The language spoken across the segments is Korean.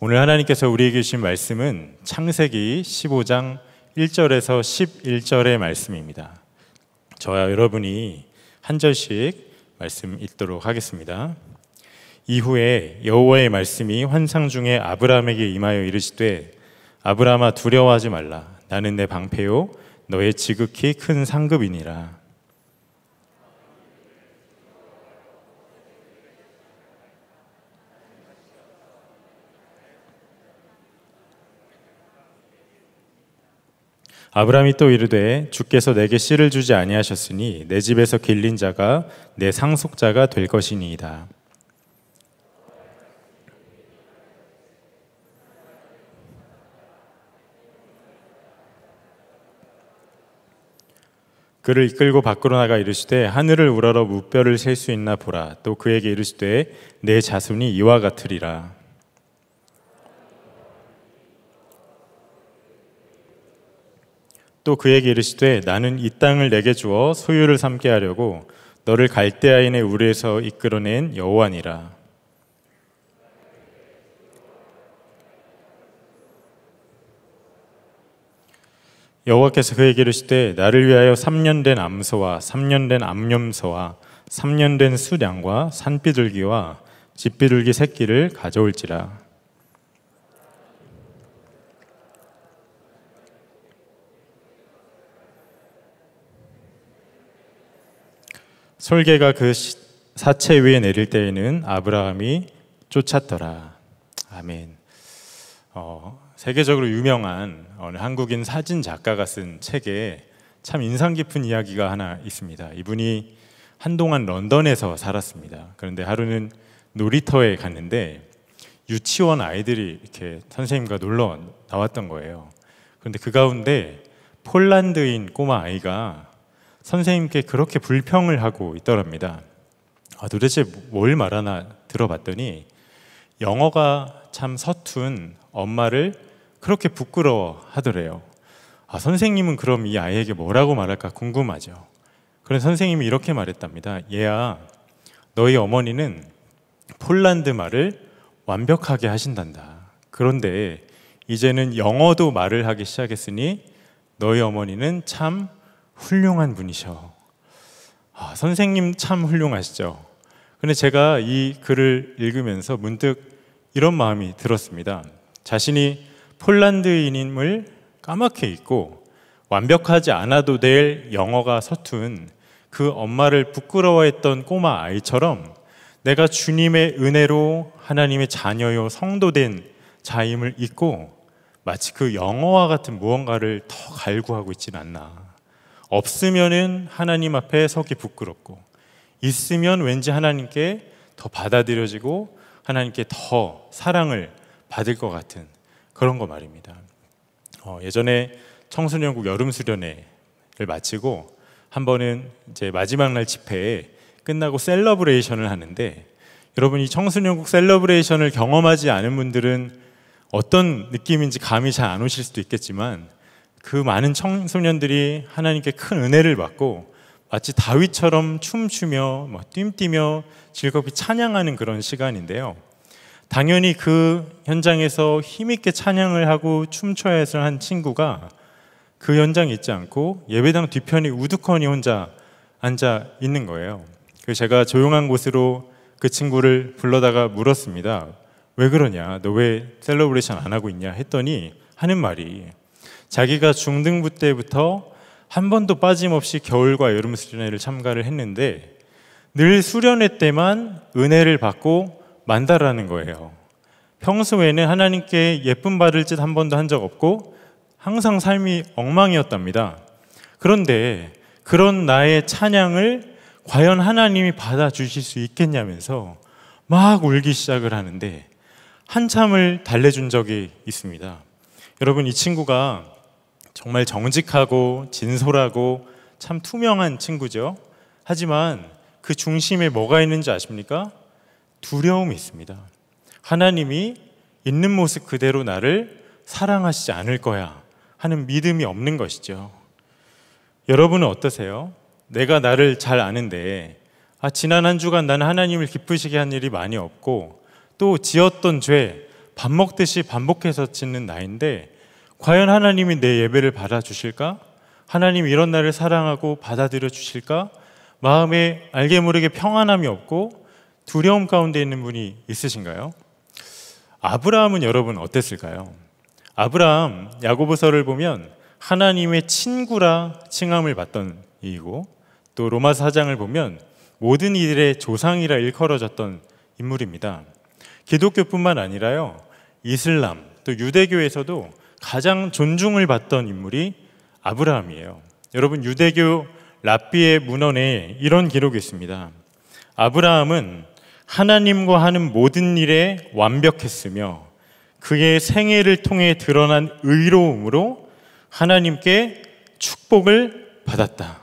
오늘 하나님께서 우리에게 주신 말씀은 창세기 15장 1절에서 11절의 말씀입니다. 저와 여러분이 한 절씩 말씀 읽도록 하겠습니다. 이후에 여호와의 말씀이 환상 중에 아브라함에게 임하여 이르시되 아브라함아 두려워하지 말라. 나는 내 방패요 너의 지극히 큰 상급이니라. 아브라함이 또 이르되 주께서 내게 씨를 주지 아니하셨으니 내 집에서 길린 자가 내 상속자가 될 것이니이다. 그를 이끌고 밖으로 나가 이르시되 하늘을 우러러 무뼈를 셀 수 있나 보라. 또 그에게 이르시되 내 자손이 이와 같으리라. 또 그에게 이르시되 나는 이 땅을 내게 주어 소유를 삼게 하려고 너를 갈대아인의 우리에서 이끌어낸 여호와니라. 여호와께서 그에게 이르시되 나를 위하여 3년 된 암소와 3년 된 암염소와 3년 된 수량과 산비둘기와 집비둘기 새끼를 가져올지라. 솔개가 그 사체 위에 내릴 때에는 아브라함이 쫓았더라. 아멘. 세계적으로 유명한 어느 한국인 사진 작가가 쓴 책에 참 인상 깊은 이야기가 하나 있습니다. 이분이 한동안 런던에서 살았습니다. 그런데 하루는 놀이터에 갔는데 유치원 아이들이 이렇게 선생님과 놀러 나왔던 거예요. 그런데 그 가운데 폴란드인 꼬마 아이가 선생님께 그렇게 불평을 하고 있더랍니다. 도대체 뭘 말하나 들어봤더니 영어가 참 서툰 엄마를 그렇게 부끄러워 하더래요. 선생님은 그럼 이 아이에게 뭐라고 말할까 궁금하죠. 그래서 선생님이 이렇게 말했답니다. 얘야, 너희 어머니는 폴란드 말을 완벽하게 하신단다. 그런데 이제는 영어도 말을 하기 시작했으니 너희 어머니는 참 훌륭한 분이셔. 선생님 참 훌륭하시죠. 근데 제가 이 글을 읽으면서 문득 이런 마음이 들었습니다. 자신이 폴란드인임을 까맣게 잊고 완벽하지 않아도 될 영어가 서툰 그 엄마를 부끄러워했던 꼬마 아이처럼 내가 주님의 은혜로 하나님의 자녀요 성도된 자임을 잊고 마치 그 영어와 같은 무언가를 더 갈구하고 있지는 않나. 없으면은 하나님 앞에 서기 부끄럽고 있으면 왠지 하나님께 더 받아들여지고 하나님께 더 사랑을 받을 것 같은 그런 거 말입니다. 예전에 청소년국 여름 수련회를 마치고 한 번은 이제 마지막 날 집회에 끝나고 셀러브레이션을 하는데, 여러분 이 청소년국 셀러브레이션을 경험하지 않은 분들은 어떤 느낌인지 감이 잘 안 오실 수도 있겠지만 그 많은 청소년들이 하나님께 큰 은혜를 받고 마치 다윗처럼 춤추며 뛰며 즐겁게 찬양하는 그런 시간인데요. 당연히 그 현장에서 힘있게 찬양을 하고 춤춰야 해서 한 친구가 그 현장에 있지 않고 예배당 뒤편에 우두커니 혼자 앉아 있는 거예요. 그래서 제가 조용한 곳으로 그 친구를 불러다가 물었습니다. 왜 그러냐? 너 왜 셀러브레이션 안 하고 있냐? 했더니 하는 말이 자기가 중등부 때부터 한 번도 빠짐없이 겨울과 여름 수련회를 참가를 했는데 늘 수련회 때만 은혜를 받고 만다라는 거예요. 평소에는 하나님께 예쁨 받을 짓 한 번도 한 적 없고 항상 삶이 엉망이었답니다. 그런데 그런 나의 찬양을 과연 하나님이 받아주실 수 있겠냐면서 막 울기 시작을 하는데 한참을 달래준 적이 있습니다. 여러분, 이 친구가 정말 정직하고 진솔하고 참 투명한 친구죠. 하지만 그 중심에 뭐가 있는지 아십니까? 두려움이 있습니다. 하나님이 있는 모습 그대로 나를 사랑하시지 않을 거야 하는 믿음이 없는 것이죠. 여러분은 어떠세요? 내가 나를 잘 아는데 지난 한 주간 나는 하나님을 기쁘시게 한 일이 많이 없고 또 지었던 죄 밥 먹듯이 반복해서 짓는 나인데 과연 하나님이 내 예배를 받아주실까? 하나님 이런 나를 사랑하고 받아들여 주실까? 마음에 알게 모르게 평안함이 없고 두려움 가운데 있는 분이 있으신가요? 아브라함은 여러분 어땠을까요? 아브라함 야고보서를 보면 하나님의 친구라 칭함을 받던 이이고, 또 로마서 4장을 보면 모든 이들의 조상이라 일컬어졌던 인물입니다. 기독교뿐만 아니라요, 이슬람 또 유대교에서도 가장 존중을 받던 인물이 아브라함이에요. 여러분, 유대교 랍비의 문헌에 이런 기록이 있습니다. 아브라함은 하나님과 하는 모든 일에 완벽했으며 그의 생애를 통해 드러난 의로움으로 하나님께 축복을 받았다.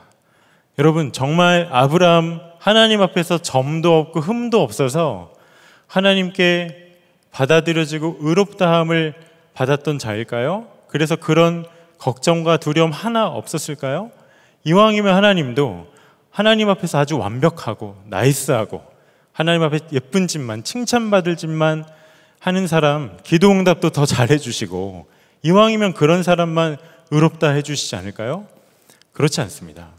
여러분, 정말 아브라함 하나님 앞에서 점도 없고 흠도 없어서 하나님께 받아들여지고 의롭다함을 받았던 자일까요? 그래서 그런 걱정과 두려움 하나 없었을까요? 이왕이면 하나님도 하나님 앞에서 아주 완벽하고 나이스하고 하나님 앞에 예쁜 짓만, 칭찬받을 짓만 하는 사람, 기도 응답도 더 잘해 주시고 이왕이면 그런 사람만 의롭다 해주시지 않을까요? 그렇지 않습니다.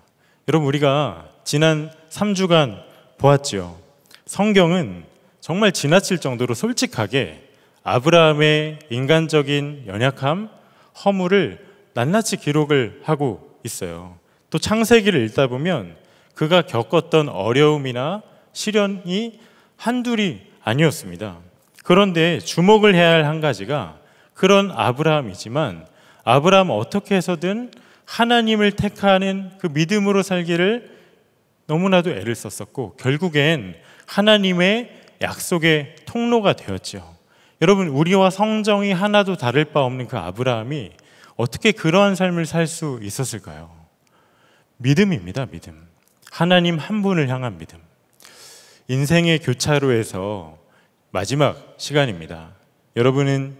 여러분, 우리가 지난 3주간 보았지요. 성경은 정말 지나칠 정도로 솔직하게 아브라함의 인간적인 연약함, 허물을 낱낱이 기록을 하고 있어요. 또 창세기를 읽다 보면 그가 겪었던 어려움이나 시련이 한둘이 아니었습니다. 그런데 주목을 해야 할 한 가지가 그런 아브라함이지만 아브라함 어떻게 해서든 하나님을 택하는 그 믿음으로 살기를 너무나도 애를 썼었고 결국엔 하나님의 약속의 통로가 되었죠. 여러분, 우리와 성정이 하나도 다를 바 없는 그 아브라함이 어떻게 그러한 삶을 살 수 있었을까요? 믿음입니다. 믿음. 하나님 한 분을 향한 믿음. 인생의 교차로에서 마지막 시간입니다. 여러분은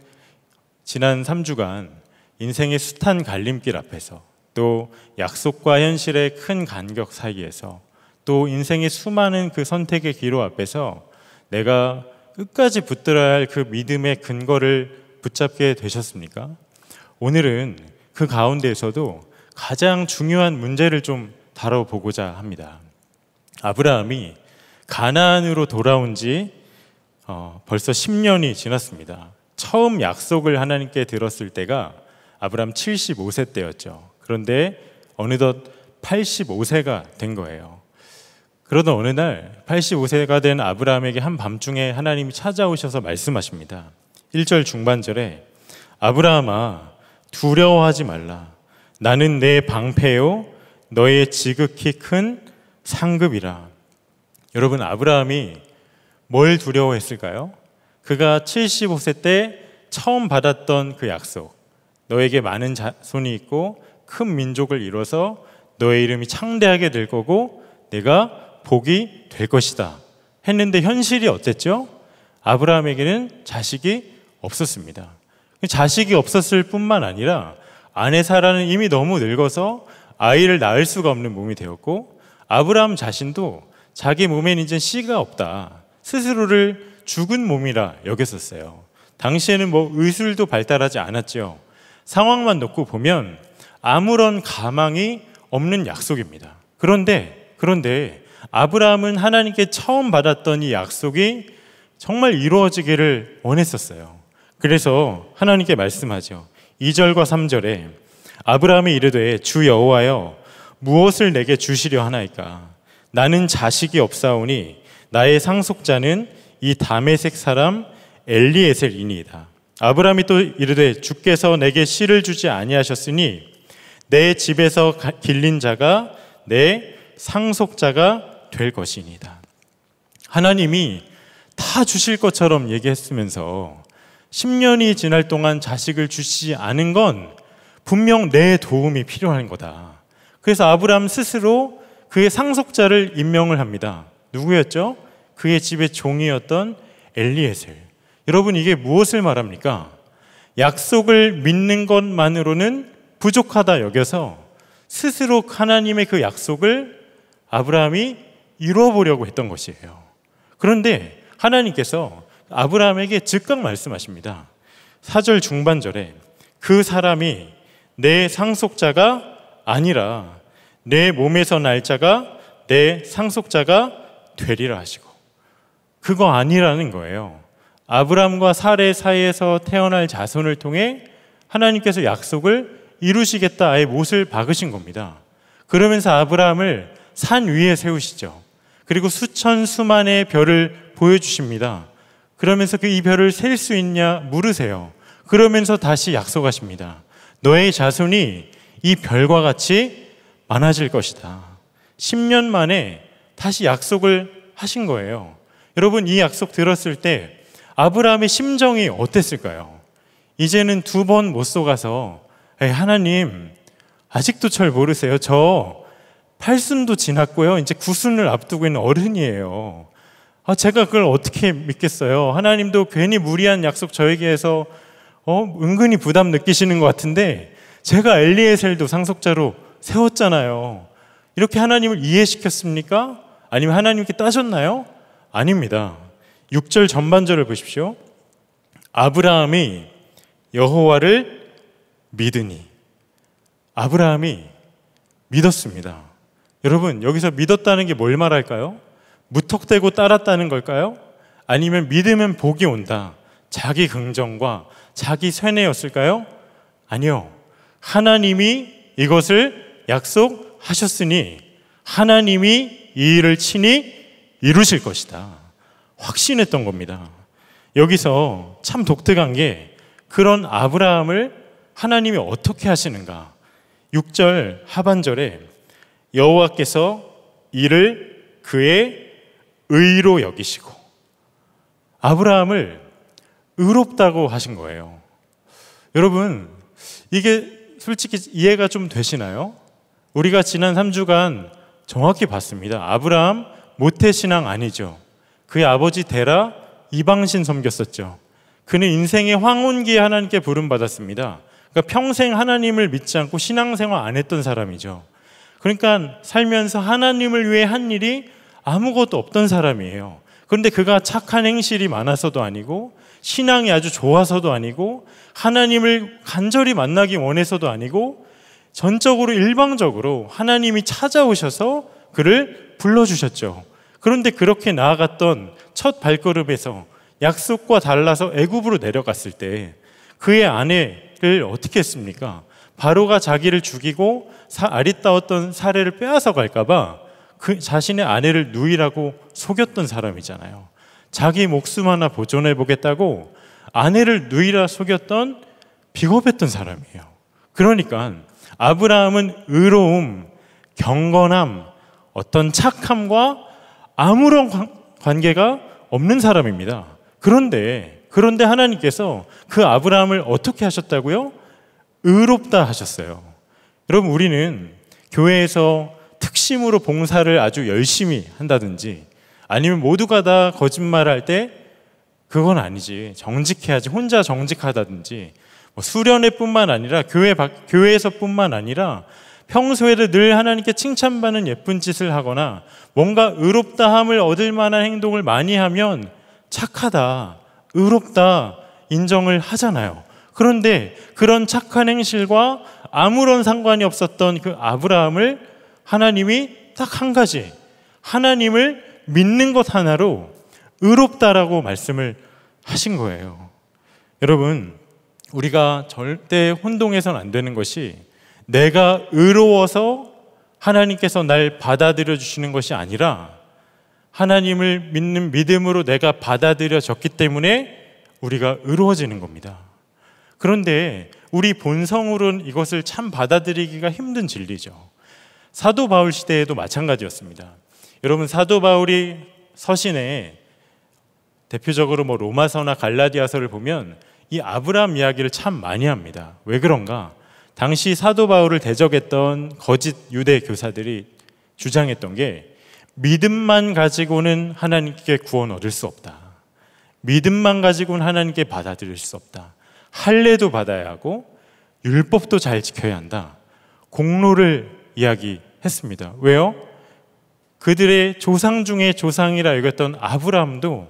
지난 3주간 인생의 숱한 갈림길 앞에서, 또 약속과 현실의 큰 간격 사이에서, 또 인생의 수많은 그 선택의 기로 앞에서 내가 끝까지 붙들어야 할 그 믿음의 근거를 붙잡게 되셨습니까? 오늘은 그 가운데에서도 가장 중요한 문제를 좀 다뤄보고자 합니다. 아브라함이 가나안으로 돌아온 지 벌써 10년이 지났습니다. 처음 약속을 하나님께 들었을 때가 아브라함 75세 때였죠. 그런데 어느덧 85세가 된 거예요. 그러던 어느 날 85세가 된 아브라함에게 한밤중에 하나님이 찾아오셔서 말씀하십니다. 1절 중반절에 아브라함아, 두려워하지 말라. 나는 내 방패요 너의 지극히 큰 상급이라. 여러분, 아브라함이 뭘 두려워했을까요? 그가 75세 때 처음 받았던 그 약속, 너에게 많은 자손이 있고 큰 민족을 이뤄서 너의 이름이 창대하게 될 거고 내가 복이 될 것이다 했는데 현실이 어땠죠? 아브라함에게는 자식이 없었습니다. 자식이 없었을 뿐만 아니라 아내 사라는 이미 너무 늙어서 아이를 낳을 수가 없는 몸이 되었고, 아브라함 자신도 자기 몸엔 이제 씨가 없다, 스스로를 죽은 몸이라 여겼었어요. 당시에는 의술도 발달하지 않았죠. 상황만 놓고 보면 아무런 가망이 없는 약속입니다. 그런데 아브라함은 하나님께 처음 받았던 이 약속이 정말 이루어지기를 원했었어요. 그래서 하나님께 말씀하죠. 2절과 3절에 아브라함이 이르되 주 여호와여, 무엇을 내게 주시려 하나이까? 나는 자식이 없사오니 나의 상속자는 이 다메섹 사람 엘리에셀이니이다. 아브라함이 또 이르되 주께서 내게 씨를 주지 아니하셨으니 내 집에서 길린 자가 내 상속자가 될 것이니이다. 하나님이 다 주실 것처럼 얘기했으면서 10년이 지날 동안 자식을 주시지 않은 건 분명 내 도움이 필요한 거다. 그래서 아브라함 스스로 그의 상속자를 임명을 합니다. 누구였죠? 그의 집의 종이었던 엘리에셀. 여러분, 이게 무엇을 말합니까? 약속을 믿는 것만으로는 부족하다 여겨서 스스로 하나님의 그 약속을 아브라함이 이루어보려고 했던 것이에요. 그런데 하나님께서 아브라함에게 즉각 말씀하십니다. 4절 중반절에 그 사람이 내 상속자가 아니라 내 몸에서 날 자가 내 상속자가 되리라 하시고, 그거 아니라는 거예요. 아브라함과 사레 사이에서 태어날 자손을 통해 하나님께서 약속을 이루시겠다 아예 못을 박으신 겁니다. 그러면서 아브라함을 산 위에 세우시죠. 그리고 수천 수만의 별을 보여주십니다. 그러면서 이 별을 셀 수 있냐 물으세요. 그러면서 다시 약속하십니다. 너의 자손이 이 별과 같이 많아질 것이다. 10년 만에 다시 약속을 하신 거예요. 여러분, 이 약속 들었을 때 아브라함의 심정이 어땠을까요? 이제는 2번 못 속아서 하나님 아직도 절 모르세요. 저 8순도 지났고요. 이제 9순을 앞두고 있는 어른이에요. 제가 그걸 어떻게 믿겠어요? 하나님도 괜히 무리한 약속 저에게 해서 은근히 부담 느끼시는 것 같은데 제가 엘리에셀도 상속자로 세웠잖아요. 이렇게 하나님을 이해시켰습니까? 아니면 하나님께 따졌나요? 아닙니다. 6절 전반절을 보십시오. 아브라함이 여호와를 믿으니. 아브라함이 믿었습니다. 여러분, 여기서 믿었다는 게 뭘 말할까요? 무턱대고 따랐다는 걸까요? 아니면 믿으면 복이 온다, 자기 긍정과 자기 쇠뇌였을까요? 아니요. 하나님이 이것을 약속하셨으니 하나님이 이 일을 친히 이루실 것이다, 확신했던 겁니다. 여기서 참 독특한 게 그런 아브라함을 하나님이 어떻게 하시는가? 6절 하반절에 여호와께서 이를 그의 의로 여기시고, 아브라함을 의롭다고 하신 거예요. 여러분, 이게 솔직히 이해가 좀 되시나요? 우리가 지난 3주간 정확히 봤습니다. 아브라함 모태신앙 아니죠. 그의 아버지 데라 이방신 섬겼었죠. 그는 인생의 황혼기에 하나님께 부름받았습니다. 그러니까 평생 하나님을 믿지 않고 신앙생활 안 했던 사람이죠. 그러니까 살면서 하나님을 위해 한 일이 아무것도 없던 사람이에요. 그런데 그가 착한 행실이 많아서도 아니고 신앙이 아주 좋아서도 아니고 하나님을 간절히 만나기 원해서도 아니고 전적으로 일방적으로 하나님이 찾아오셔서 그를 불러주셨죠. 그런데 그렇게 나아갔던 첫 발걸음에서 약속과 달라서 애굽으로 내려갔을 때 그의 아내를 어떻게 했습니까? 바로가 자기를 죽이고 아리따웠던 사례를 빼앗아 갈까 봐 그 자신의 아내를 누이라고 속였던 사람이잖아요. 자기 목숨 하나 보존해 보겠다고 아내를 누이라 속였던 비겁했던 사람이에요. 그러니까 아브라함은 의로움, 경건함, 어떤 착함과 아무런 관계가 없는 사람입니다. 그런데 하나님께서 그 아브라함을 어떻게 하셨다고요? 의롭다 하셨어요. 여러분, 우리는 교회에서 특심으로 봉사를 아주 열심히 한다든지 아니면 모두가 다 거짓말할 때 그건 아니지, 정직해야지, 혼자 정직하다든지, 수련회뿐만 아니라 교회에서뿐만 아니라 평소에도 늘 하나님께 칭찬받는 예쁜 짓을 하거나 뭔가 의롭다함을 얻을 만한 행동을 많이 하면 착하다, 의롭다 인정을 하잖아요. 그런데 그런 착한 행실과 아무런 상관이 없었던 그 아브라함을 하나님이 딱 한 가지, 하나님을 믿는 것 하나로 의롭다라고 말씀을 하신 거예요. 여러분, 우리가 절대 혼동해서는 안 되는 것이 내가 의로워서 하나님께서 날 받아들여 주시는 것이 아니라 하나님을 믿는 믿음으로 내가 받아들여졌기 때문에 우리가 의로워지는 겁니다. 그런데 우리 본성으로는 이것을 참 받아들이기가 힘든 진리죠. 사도 바울 시대에도 마찬가지였습니다. 여러분, 사도 바울이 서신에 대표적으로 로마서나 갈라디아서를 보면 이 아브라함 이야기를 참 많이 합니다. 왜 그런가? 당시 사도 바울을 대적했던 거짓 유대 교사들이 주장했던 게 믿음만 가지고는 하나님께 구원 얻을 수 없다. 믿음만 가지고는 하나님께 받아들일 수 없다. 할례도 받아야 하고 율법도 잘 지켜야 한다. 공로를 이야기했습니다. 왜요? 그들의 조상 중에 조상이라 여겼던 아브라함도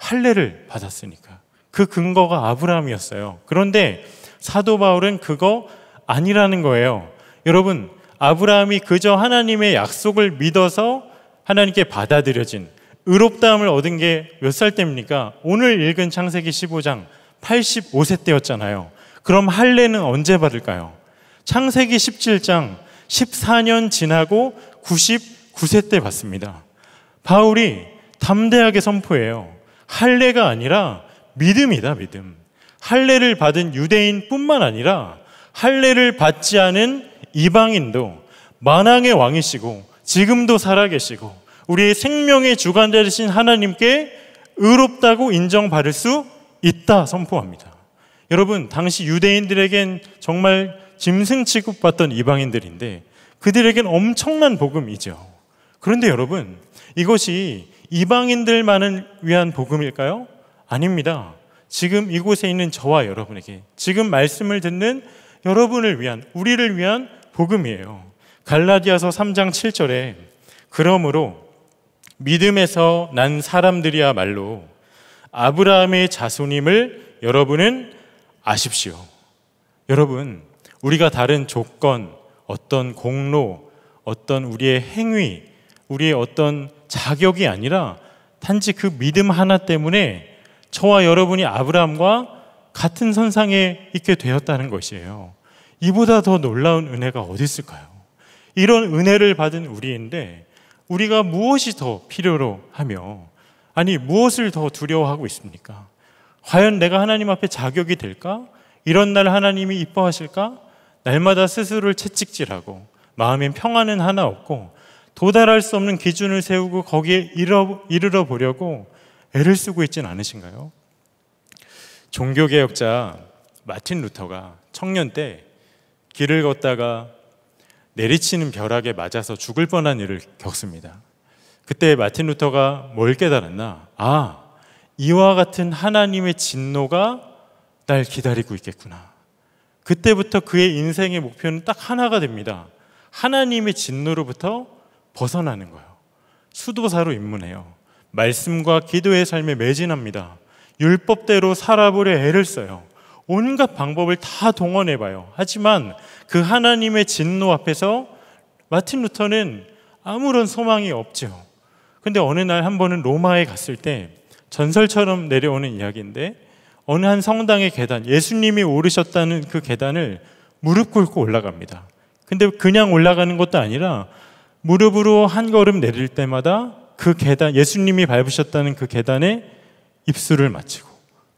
할례를 받았으니까. 그 근거가 아브라함이었어요. 그런데 사도 바울은 그거 아니라는 거예요. 여러분, 아브라함이 그저 하나님의 약속을 믿어서 하나님께 받아들여진 의롭다함을 얻은 게 몇 살 때입니까? 오늘 읽은 창세기 15장 85세 때였잖아요. 그럼 할례는 언제 받을까요? 창세기 17장 14년 지나고 99세 때 받습니다. 바울이 담대하게 선포해요. 할례가 아니라 믿음이다, 믿음. 할례를 받은 유대인뿐만 아니라 할례를 받지 않은 이방인도 만왕의 왕이시고 지금도 살아계시고 우리의 생명의 주관자이신 하나님께 의롭다고 인정받을 수 있다 선포합니다. 여러분, 당시 유대인들에겐 정말 짐승 취급받던 이방인들인데 그들에겐 엄청난 복음이죠. 그런데 여러분, 이것이 이방인들만을 위한 복음일까요? 아닙니다. 지금 이곳에 있는 저와 여러분에게, 지금 말씀을 듣는 여러분을 위한, 우리를 위한 복음이에요. 갈라디아서 3장 7절에 그러므로 믿음에서 난 사람들이야말로 아브라함의 자손임을 여러분은 아십시오. 여러분, 우리가 다른 조건, 어떤 공로, 어떤 우리의 행위, 우리의 어떤 자격이 아니라 단지 그 믿음 하나 때문에 저와 여러분이 아브라함과 같은 선상에 있게 되었다는 것이에요. 이보다 더 놀라운 은혜가 어디 있을까요? 이런 은혜를 받은 우리인데 우리가 무엇이 더 필요로 하며, 아니 무엇을 더 두려워하고 있습니까? 과연 내가 하나님 앞에 자격이 될까? 이런 날 하나님이 이뻐하실까? 날마다 스스로를 채찍질하고 마음엔 평안은 하나 없고 도달할 수 없는 기준을 세우고 거기에 이르러 보려고 애를 쓰고 있진 않으신가요? 종교개혁자 마틴 루터가 청년 때 길을 걷다가 내리치는 벼락에 맞아서 죽을 뻔한 일을 겪습니다. 그때 마틴 루터가 뭘 깨달았나? 이와 같은 하나님의 진노가 날 기다리고 있겠구나. 그때부터 그의 인생의 목표는 딱 하나가 됩니다. 하나님의 진노로부터 벗어나는 거예요. 수도사로 입문해요. 말씀과 기도의 삶에 매진합니다. 율법대로 살아보려 애를 써요. 온갖 방법을 다 동원해봐요. 하지만 그 하나님의 진노 앞에서 마틴 루터는 아무런 소망이 없죠. 근데 어느 날 한 번은 로마에 갔을 때, 전설처럼 내려오는 이야기인데 어느 한 성당의 계단, 예수님이 오르셨다는 그 계단을 무릎 꿇고 올라갑니다. 근데 그냥 올라가는 것도 아니라 무릎으로 한 걸음 내릴 때마다 그 계단, 예수님이 밟으셨다는 그 계단에 입술을 맞추고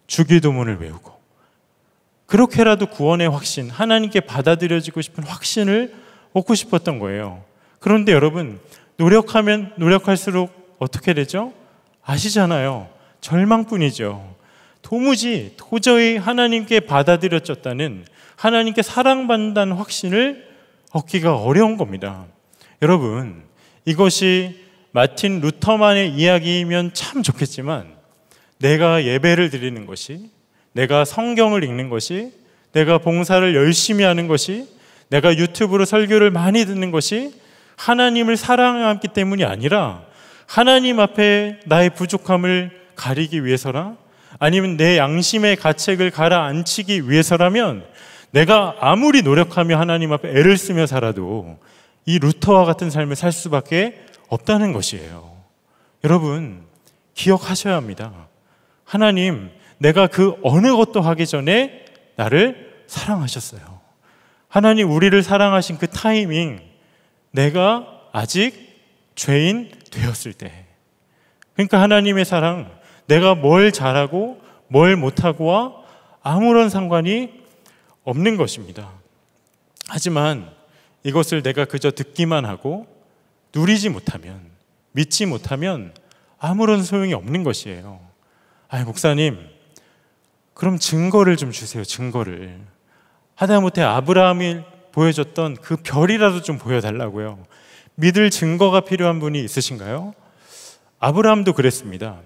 주기도문을 외우고, 그렇게라도 구원의 확신, 하나님께 받아들여지고 싶은 확신을 얻고 싶었던 거예요. 그런데 여러분, 노력하면 노력할수록 어떻게 되죠? 아시잖아요. 절망뿐이죠. 도저히 하나님께 받아들여졌다는, 하나님께 사랑받는다는 확신을 얻기가 어려운 겁니다. 여러분, 이것이 마틴 루터만의 이야기이면 참 좋겠지만, 내가 예배를 드리는 것이, 내가 성경을 읽는 것이, 내가 봉사를 열심히 하는 것이, 내가 유튜브로 설교를 많이 듣는 것이 하나님을 사랑하기 때문이 아니라 하나님 앞에 나의 부족함을 가리기 위해서나 아니면 내 양심의 가책을 가라앉히기 위해서라면 내가 아무리 노력하며 하나님 앞에 애를 쓰며 살아도 이 루터와 같은 삶을 살 수밖에 없다는 것이에요. 여러분, 기억하셔야 합니다. 하나님, 내가 그 어느 것도 하기 전에 나를 사랑하셨어요. 하나님, 우리를 사랑하신 그 타이밍, 내가 아직 죄인 되었을 때. 그러니까 하나님의 사랑, 내가 뭘 잘하고 뭘 못하고와 아무런 상관이 없는 것입니다. 하지만 이것을 내가 그저 듣기만 하고 누리지 못하면, 믿지 못하면 아무런 소용이 없는 것이에요. 목사님, 그럼 증거를 좀 주세요. 증거를. 하다못해 아브라함이 보여줬던 그 별이라도 좀 보여달라고요. 믿을 증거가 필요한 분이 있으신가요? 아브라함도 그랬습니다.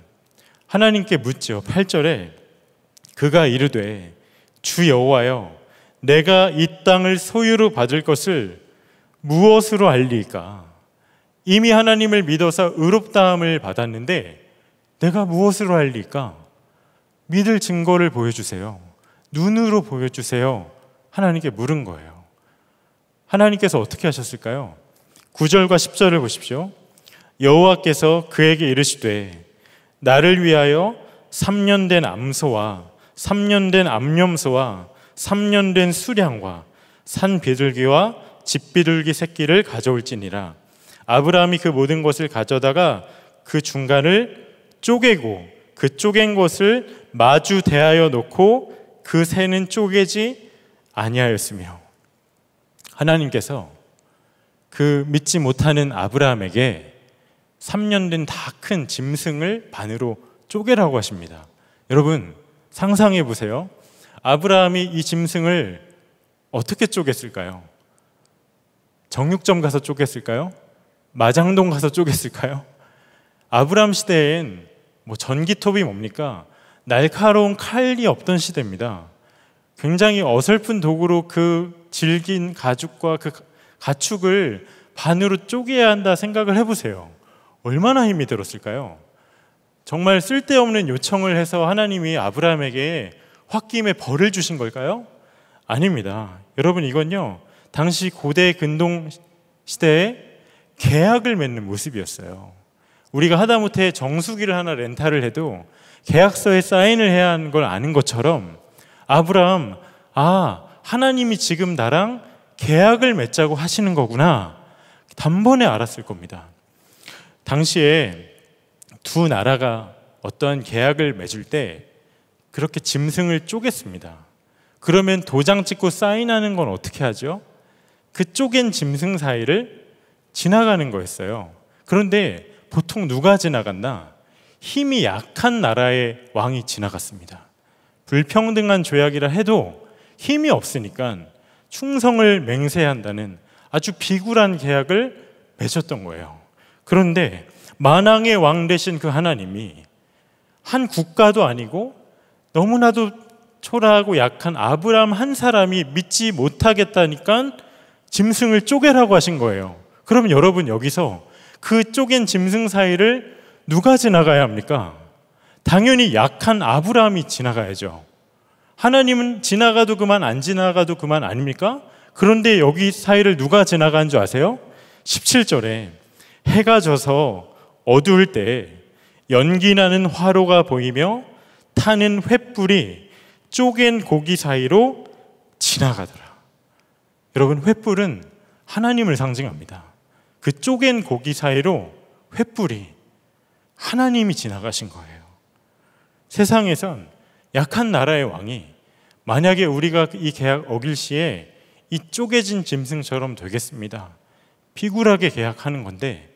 하나님께 묻죠. 8절에 그가 이르되 주 여호와여, 내가 이 땅을 소유로 받을 것을 무엇으로 알리까? 이미 하나님을 믿어서 의롭다함을 받았는데 내가 무엇으로 알리까? 믿을 증거를 보여주세요. 눈으로 보여주세요. 하나님께 물은 거예요. 하나님께서 어떻게 하셨을까요? 9절과 10절을 보십시오. 여호와께서 그에게 이르시되 나를 위하여 3년 된 암소와 3년 된 암염소와 3년 된 수량과 산 비둘기와 집 비둘기 새끼를 가져올지니라. 아브라함이 그 모든 것을 가져다가 그 중간을 쪼개고 그 쪼갠 것을 마주 대하여 놓고 그 새는 쪼개지 아니하였으며. 하나님께서 그 믿지 못하는 아브라함에게 3년 된 다 큰 짐승을 반으로 쪼개라고 하십니다. 여러분 상상해 보세요. 아브라함이 이 짐승을 어떻게 쪼갰을까요? 정육점 가서 쪼갰을까요? 마장동 가서 쪼갰을까요? 아브라함 시대엔 전기톱이 뭡니까? 날카로운 칼이 없던 시대입니다. 굉장히 어설픈 도구로 그 질긴 가죽과 그 가축을 반으로 쪼개야 한다 생각을 해보세요. 얼마나 힘이 들었을까요? 정말 쓸데없는 요청을 해서 하나님이 아브라함에게 홧김에 벌을 주신 걸까요? 아닙니다. 여러분 이건요, 당시 고대 근동 시대에 계약을 맺는 모습이었어요. 우리가 하다못해 정수기를 하나 렌탈을 해도 계약서에 사인을 해야 하는 걸 아는 것처럼 아브라함, 하나님이 지금 나랑 계약을 맺자고 하시는 거구나, 단번에 알았을 겁니다. 당시에 두 나라가 어떠한 계약을 맺을 때 그렇게 짐승을 쪼갰습니다. 그러면 도장 찍고 사인하는 건 어떻게 하죠? 그 쪼갠 짐승 사이를 지나가는 거였어요. 그런데 보통 누가 지나갔나? 힘이 약한 나라의 왕이 지나갔습니다. 불평등한 조약이라 해도 힘이 없으니까 충성을 맹세한다는 아주 비굴한 계약을 맺었던 거예요. 그런데 만왕의 왕 되신 그 하나님이 한 국가도 아니고 너무나도 초라하고 약한 아브라함 한 사람이 믿지 못하겠다니까 짐승을 쪼개라고 하신 거예요. 그러면 여러분 여기서 그 쪼갠 짐승 사이를 누가 지나가야 합니까? 당연히 약한 아브라함이 지나가야죠. 하나님은 지나가도 그만 안 지나가도 그만 아닙니까? 그런데 여기 사이를 누가 지나간 줄 아세요? 17절에 해가 져서 어두울 때 연기나는 화로가 보이며 타는 횃불이 쪼갠 고기 사이로 지나가더라. 여러분 횃불은 하나님을 상징합니다. 그 쪼갠 고기 사이로 횃불이 하나님이 지나가신 거예요. 세상에선 약한 나라의 왕이 만약에 우리가 이 계약 어길 시에 이 쪼개진 짐승처럼 되겠습니다. 비굴하게 계약하는 건데,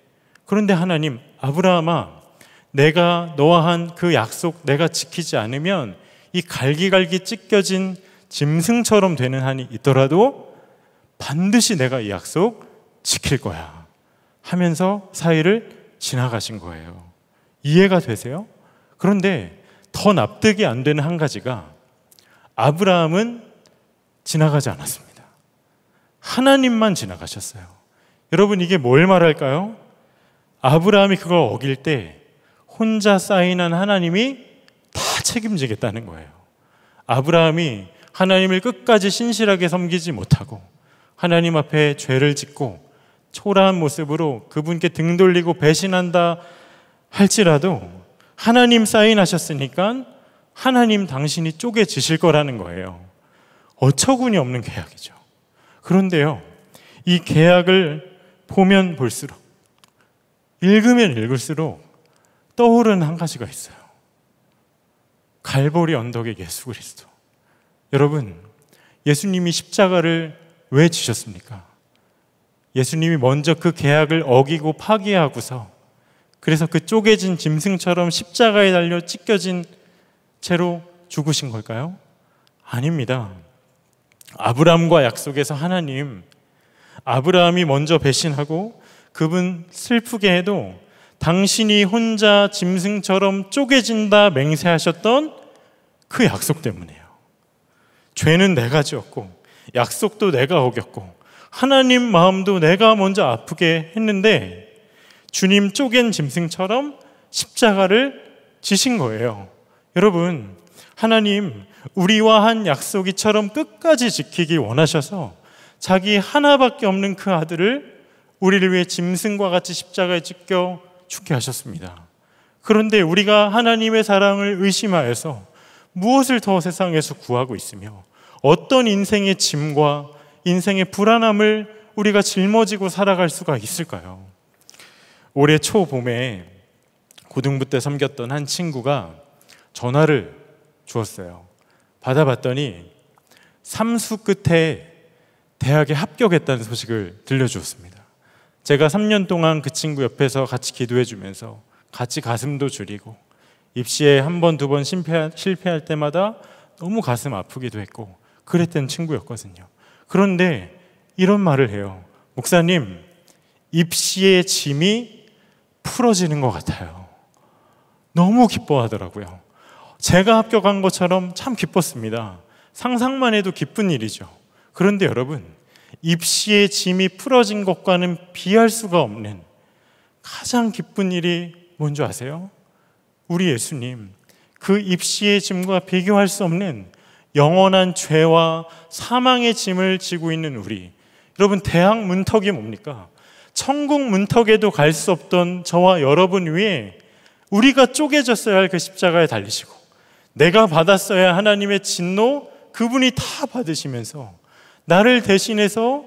그런데 하나님, 아브라함아, 내가 너와 한 그 약속 내가 지키지 않으면 이 갈기갈기 찢겨진 짐승처럼 되는 한이 있더라도 반드시 내가 이 약속 지킬 거야 하면서 사이를 지나가신 거예요. 이해가 되세요? 그런데 더 납득이 안 되는 한 가지가, 아브라함은 지나가지 않았습니다. 하나님만 지나가셨어요. 여러분 이게 뭘 말할까요? 아브라함이 그걸 어길 때 혼자 사인한 하나님이 다 책임지겠다는 거예요. 아브라함이 하나님을 끝까지 신실하게 섬기지 못하고 하나님 앞에 죄를 짓고 초라한 모습으로 그분께 등 돌리고 배신한다 할지라도 하나님 사인하셨으니까 하나님 당신이 쪼개지실 거라는 거예요. 어처구니 없는 계약이죠. 그런데요, 이 계약을 보면 볼수록, 읽으면 읽을수록 떠오르는 한 가지가 있어요. 갈보리 언덕의 예수 그리스도. 여러분, 예수님이 십자가를 왜 지셨습니까? 예수님이 먼저 그 계약을 어기고 파기하고서, 그래서 그 쪼개진 짐승처럼 십자가에 달려 찢겨진 채로 죽으신 걸까요? 아닙니다. 아브라함과 약속에서 하나님, 아브라함이 먼저 배신하고 그분 슬프게 해도 당신이 혼자 짐승처럼 쪼개진다 맹세하셨던 그 약속 때문이에요. 죄는 내가 지었고 약속도 내가 어겼고 하나님 마음도 내가 먼저 아프게 했는데 주님 쪼갠 짐승처럼 십자가를 지신 거예요. 여러분, 하나님 우리와 한 약속이처럼 끝까지 지키기 원하셔서 자기 하나밖에 없는 그 아들을 우리를 위해 짐승과 같이 십자가에 찢겨 죽게 하셨습니다. 그런데 우리가 하나님의 사랑을 의심하여서 무엇을 더 세상에서 구하고 있으며 어떤 인생의 짐과 인생의 불안함을 우리가 짊어지고 살아갈 수가 있을까요? 올해 초봄에 고등부 때 섬겼던 한 친구가 전화를 주었어요. 받아봤더니 삼수 끝에 대학에 합격했다는 소식을 들려주었습니다. 제가 3년 동안 그 친구 옆에서 같이 기도해 주면서 같이 가슴도 졸이고 입시에 한 번, 두 번 실패할 때마다 너무 가슴 아프기도 했고 그랬던 친구였거든요. 그런데 이런 말을 해요. 목사님, 입시의 짐이 풀어지는 것 같아요. 너무 기뻐하더라고요. 제가 합격한 것처럼 참 기뻤습니다. 상상만 해도 기쁜 일이죠. 그런데 여러분, 입시의 짐이 풀어진 것과는 비할 수가 없는 가장 기쁜 일이 뭔지 아세요? 우리 예수님, 그 입시의 짐과 비교할 수 없는 영원한 죄와 사망의 짐을 지고 있는 우리. 여러분, 대학 문턱이 뭡니까? 천국 문턱에도 갈 수 없던 저와 여러분 위에 우리가 쪼개졌어야 할 그 십자가에 달리시고 내가 받았어야 하나님의 진노 그분이 다 받으시면서 나를 대신해서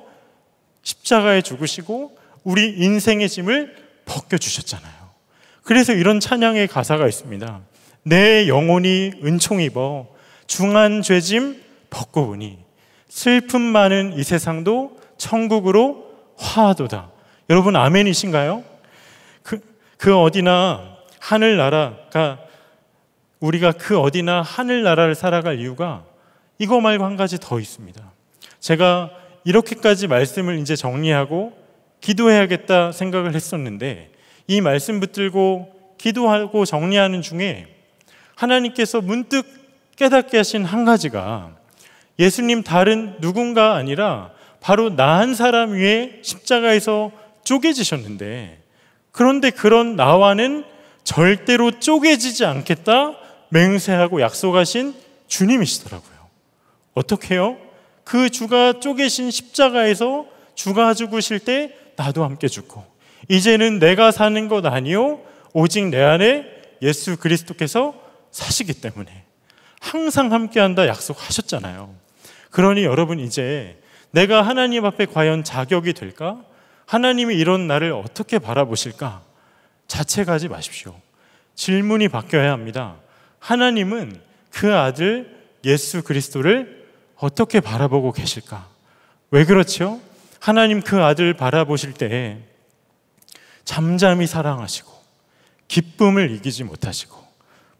십자가에 죽으시고 우리 인생의 짐을 벗겨주셨잖아요. 그래서 이런 찬양의 가사가 있습니다. 내 영혼이 은총 입어 중한 죄짐 벗고 보니 슬픔 많은 이 세상도 천국으로 화하도다. 여러분 아멘이신가요? 그 어디나 하늘나라가 우리가 그 어디나 하늘나라를 살아갈 이유가 이거 말고 한 가지 더 있습니다. 제가 이렇게까지 말씀을 이제 정리하고 기도해야겠다 생각을 했었는데 이 말씀 붙들고 기도하고 정리하는 중에 하나님께서 문득 깨닫게 하신 한 가지가 예수님 다른 누군가 아니라 바로 나 한 사람 위에 십자가에서 쪼개지셨는데 그런데 그런 나와는 절대로 쪼개지지 않겠다 맹세하고 약속하신 주님이시더라고요. 어떻게 해요? 그 주가 쪼개신 십자가에서 주가 죽으실 때 나도 함께 죽고 이제는 내가 사는 것 아니요 오직 내 안에 예수 그리스도께서 사시기 때문에 항상 함께한다 약속하셨잖아요. 그러니 여러분 이제 내가 하나님 앞에 과연 자격이 될까? 하나님이 이런 나를 어떻게 바라보실까? 자책하지 마십시오. 질문이 바뀌어야 합니다. 하나님은 그 아들 예수 그리스도를 어떻게 바라보고 계실까? 왜 그렇죠? 하나님 그 아들 바라보실 때 잠잠히 사랑하시고 기쁨을 이기지 못하시고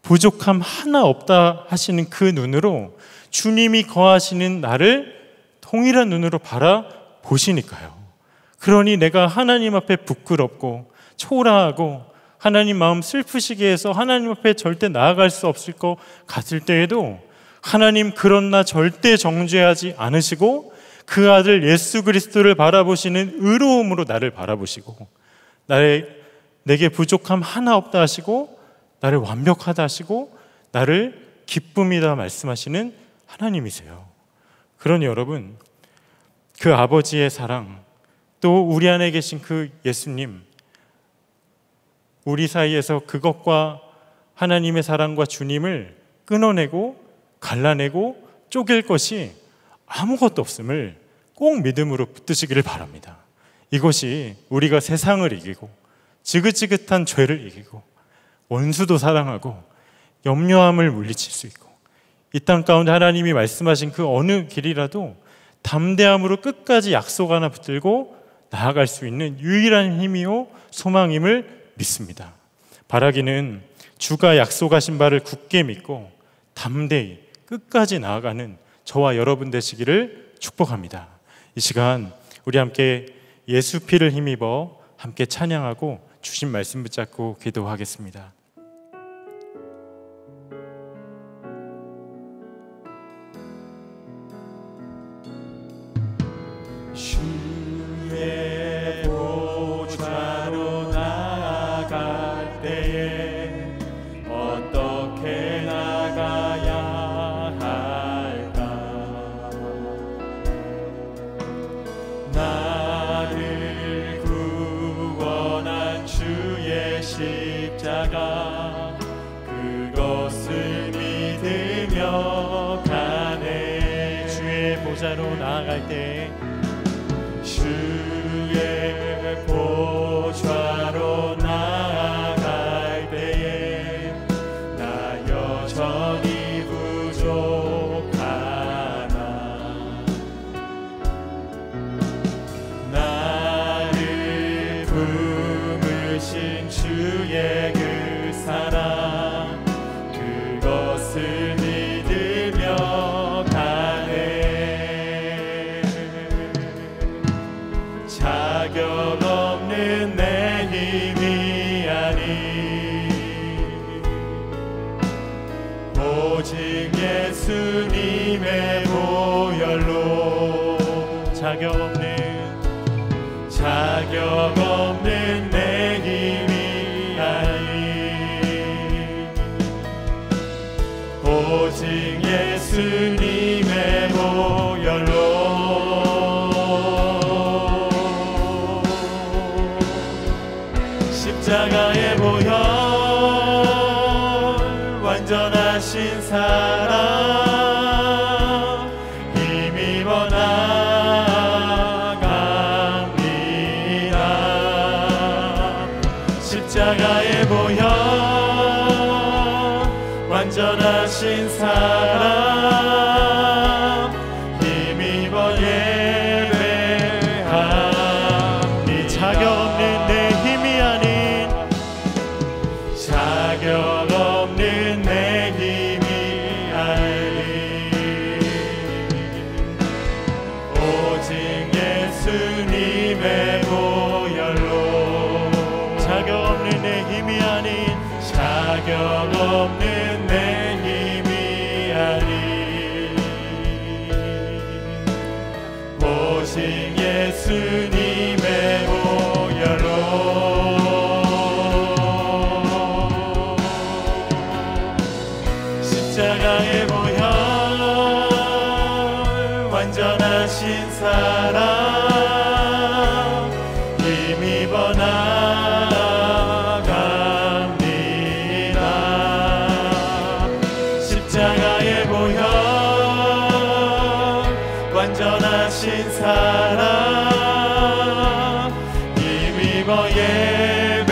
부족함 하나 없다 하시는 그 눈으로 주님이 거하시는 나를 동일한 눈으로 바라보시니까요. 그러니 내가 하나님 앞에 부끄럽고 초라하고 하나님 마음 슬프시게 해서 하나님 앞에 절대 나아갈 수 없을 것 같을 때에도 하나님 그런 나 절대 정죄하지 않으시고 그 아들 예수 그리스도를 바라보시는 의로움으로 나를 바라보시고 내게 부족함 하나 없다 하시고 나를 완벽하다 하시고 나를 기쁨이다 말씀하시는 하나님이세요. 그러니 여러분 그 아버지의 사랑 또 우리 안에 계신 그 예수님 우리 사이에서 그것과 하나님의 사랑과 주님을 끊어내고 갈라내고 쪼갤 것이 아무것도 없음을 꼭 믿음으로 붙드시기를 바랍니다. 이것이 우리가 세상을 이기고 지긋지긋한 죄를 이기고 원수도 사랑하고 염려함을 물리칠 수 있고 이 땅 가운데 하나님이 말씀하신 그 어느 길이라도 담대함으로 끝까지 약속 하나 붙들고 나아갈 수 있는 유일한 힘이요 소망임을 믿습니다. 바라기는 주가 약속하신 바를 굳게 믿고 담대히 끝까지 나아가는 저와 여러분 되시기를 축복합니다. 이 시간 우리 함께 예수 피를 힘입어 함께 찬양하고 주신 말씀 붙잡고 기도하겠습니다. 주의 보좌로 나아갈 때에 어떤 보좌로 나아갈 때 주의 보좌로 나아갈 때에 나 여전히 부족하나 나를 품으신 주의 그 사랑 그것을 믿으며 가네 자격 없는 내 힘이 아닌 오직 예수님의 보혈로 자격 없는 내 힘이 아닌 오직 예수님의 보혈로 십자가의 보혈 완전하신 사랑 힘입어 나갑니다 십자가의 보혈 완전하신 사랑 힘입어 예배하니 자격 없는 내 힘이 아닌 자격 없는 내 힘이 아닌 오직 예수님의 보혈로 자격 없는 내 힘이 아닌 자격 없는 내 힘이 아닌 오직 예수님의 보혈로 십자가의 보혈 완전하신 사랑 힘입어 나갑니다 십자가의 보혈 완전하신 사랑 힘입어 예배합니다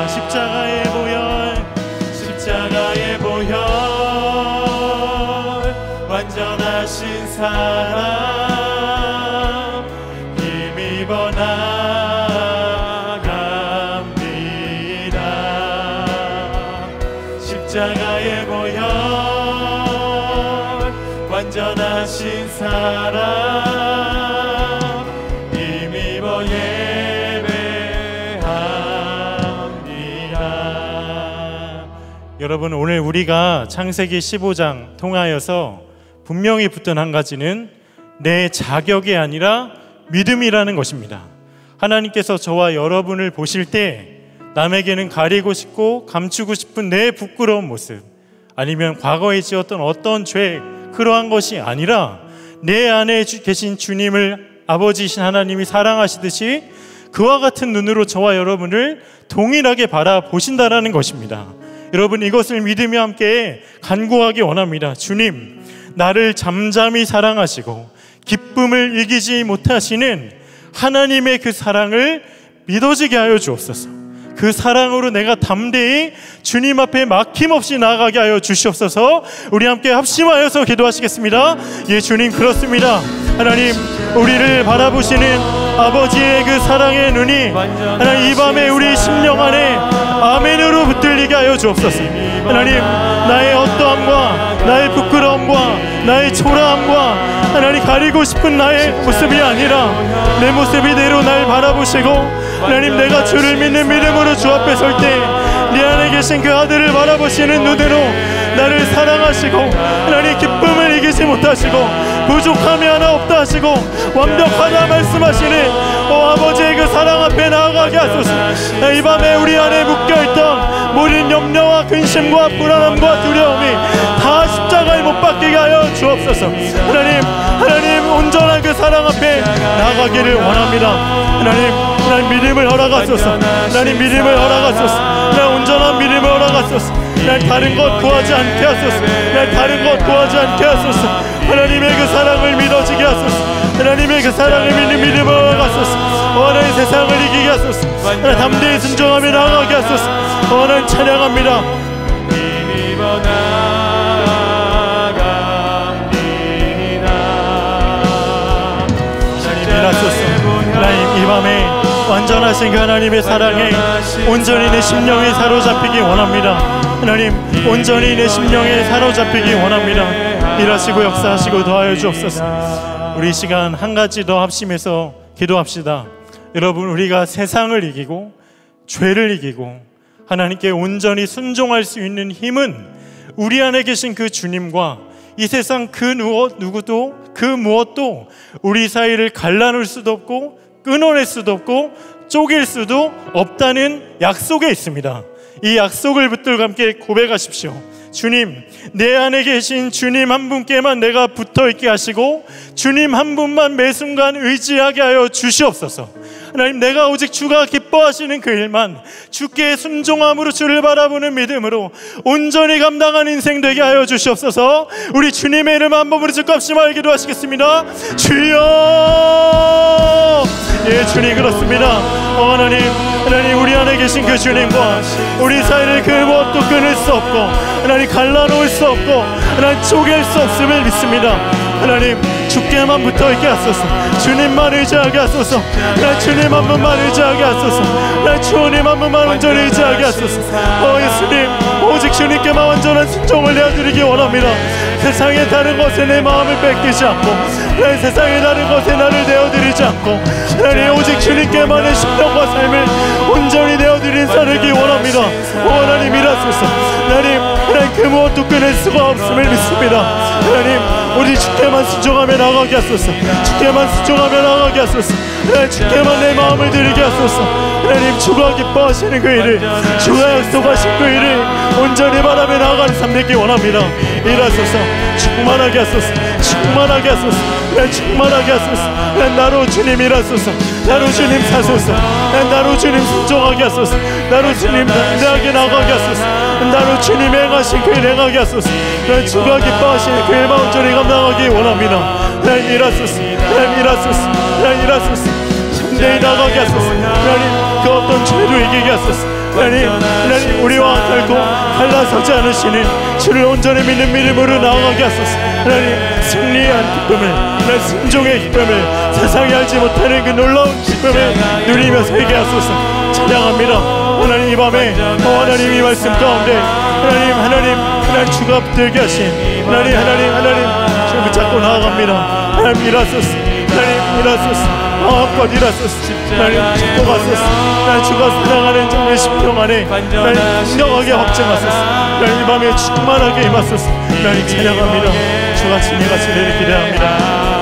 십자가의 보혈 완전하신 사랑 힘입어 나갑니다 십자가의 보혈 완전하신 사랑 힘입어 예배합니다. 여러분, 오늘 우리가 창세기 15장 통하여서 분명히 붙던 한 가지는 내 자격이 아니라 믿음이라는 것입니다. 하나님께서 저와 여러분을 보실 때 남에게는 가리고 싶고 감추고 싶은 내 부끄러운 모습, 아니면 과거에 지었던 어떤 죄, 그러한 것이 아니라 내 안에 계신 주님을 아버지이신 하나님이 사랑하시듯이 그와 같은 눈으로 저와 여러분을 동일하게 바라보신다라는 것입니다. 여러분, 이것을 믿으며 함께 간구하기 원합니다. 주님, 나를 잠잠히 사랑하시고 기쁨을 이기지 못하시는 하나님의 그 사랑을 믿어지게 하여 주옵소서. 그 사랑으로 내가 담대히 주님 앞에 막힘없이 나아가게 하여 주시옵소서. 우리 함께 합심하여서 기도하시겠습니다. 예, 주님, 그렇습니다. 하나님, 우리를 바라보시는 아버지의 그 사랑의 눈이 하나님 이 밤에 우리 심령 안에 아멘으로 붙들리게 하여 주옵소서. 하나님, 나의 어떠함과 나의 부끄러움과 나의 초라함과 하나님 가리고 싶은 나의 모습이 아니라 내 모습 이대로 날 바라보시고 하나님, 내가 주를 믿는 믿음으로 주 앞에 설 때 네 안에 계신 그 아들을 바라보시는 눈으로 나를 사랑하시고 하나님 기쁨을 이기지 못하시고 부족함이 하나 없다 하시고 완벽하다 말씀하시는 아버지의 그 사랑 앞에 나아가게 하소서. 이 밤에 우리 안에 묶여있던 모든 염려와 근심과 불안함과 두려움이 다 십자가에 못 박히게 하여 주옵소서. 하나님 온전한 그 사랑 앞에 나아가기를 원합니다. 하나님 믿음을 허락하소서. 하나님 믿음을 허락하소서. 하나님 온전한 믿음을 허락하소서. 날 다른 것 구하지 않게 하소서. 날 다른 것 구하지 않게 하소서. 하나님의 그 사랑을 믿어지게 하소서. 하나님의 그 사랑을 믿는 믿음을 가소서. 하나님 세상을 이기게 하소서. 하나님 담대히 순종하며 나아가게 하소서. 하나님 찬양합니다. 하나님 이 밤에 완전하신 그 하나님의 사랑에 온전히 내 심령이 사로잡히기 원합니다. 하나님 온전히 내 심령에 사로잡히기 원합니다. 일하시고 역사하시고 도와여 주옵소서. 우리 시간 한 가지 더 합심해서 기도합시다. 여러분, 우리가 세상을 이기고 죄를 이기고 하나님께 온전히 순종할 수 있는 힘은 우리 안에 계신 그 주님과 이 세상 그 누구도 그 무엇도 우리 사이를 갈라놓을 수도 없고 끊어낼 수도 없고 쪼갤 수도 없다는 약속에 있습니다. 이 약속을 붙들고 함께 고백하십시오. 주님, 내 안에 계신 주님 한 분께만 내가 붙어있게 하시고 주님 한 분만 매 순간 의지하게 하여 주시옵소서. 하나님, 내가 오직 주가 기뻐하시는 그 일만, 주께 순종함으로 주를 바라보는 믿음으로 온전히 감당한 인생 되게 하여 주시옵소서. 우리 주님의 이름 한 번으로 주값심하여 기도하시겠습니다. 주여! 예, 주님 그렇습니다. 하나님 우리 안에 계신 그 주님과 우리 사이를 그 무엇도 끊을 수 없고 하나님 갈라놓을 수 없고 하나님 쪼갤 수 없음을 믿습니다. 하나님 주께만 붙어있게 하소서. 주님만 의지하게 하소서. 하나님 주님 한 분만 의지하게 하소서. 하나님 주님 한 분만 온전히 의지하게 하소서. 예수님, 오직 주님께만 완전한 순종을 내어드리기 원합니다. 세상의 다른 것에 내 마음을 뺏기지 않고 하나님 세상의 다른 것에 나를 내어드리지 않고 하나님 오직 주님께만의 심령과 삶을 온전히 내어드린 살기 원합니다. 하나님 일하소서. 하나님 그 무엇도 끊을 수가 없음을 믿습니다. 하나님 우리 주께만 순종하며 나가게 하소서. 주께만 순종하며 나가게 하소서. 하나님 주께만 내 마음을 드리게 하소서. 하나님 주가 기뻐하시는 그 일을, 주가 약속하신 그 일을 온전히 바라며 나아가는 삶 되기 원합니다. 일하소서. 충만하게 하소서. 충만하게 하소서. 충만하게 하소서. 나로 주님 일하소서. 나로 주님 사소서. 나로 주님 순종하게 하소서. 나로 주님 담대하게 나가게 하소서. 나로 주님 행하신 그 일 행하게 하소서. 주가 기뻐하시는 그 일만 온전히 감당하기 원합니다. 하나님 일하소서. 하나님 일하소서. 하나님 일하소서. 담대히 나가게 하소서. 하나님 그 어떤 죄도 이기게 하소서. 하나님 우리와 결코 갈라서지 않으시는 주를 온전히 믿는 믿음으로 나아가게 하소서. 하나님 승리한 기쁨을, 하나님 순종의 기쁨을, 세상이 알지 못하는 그 놀라운 기쁨을 누리며 살게 하소서. 찬양합니다. 하나님 이 밤에 하나님 이 말씀 가운데 하나님 주가 붙들게 하신 하나님 주 붙잡고 나아갑니다. 하나님 일하소서. 하나님 일하소서. 마음껏 일하소서. 하나님 축복하소서. 하나님 주가 사랑하는 정의 심령 안에 하나님 분명하게 확증하소서. 하나님 이 밤에 충만하게 임하소서. 하나님 찬양합니다. 주가 진행하시기를 기대합니다.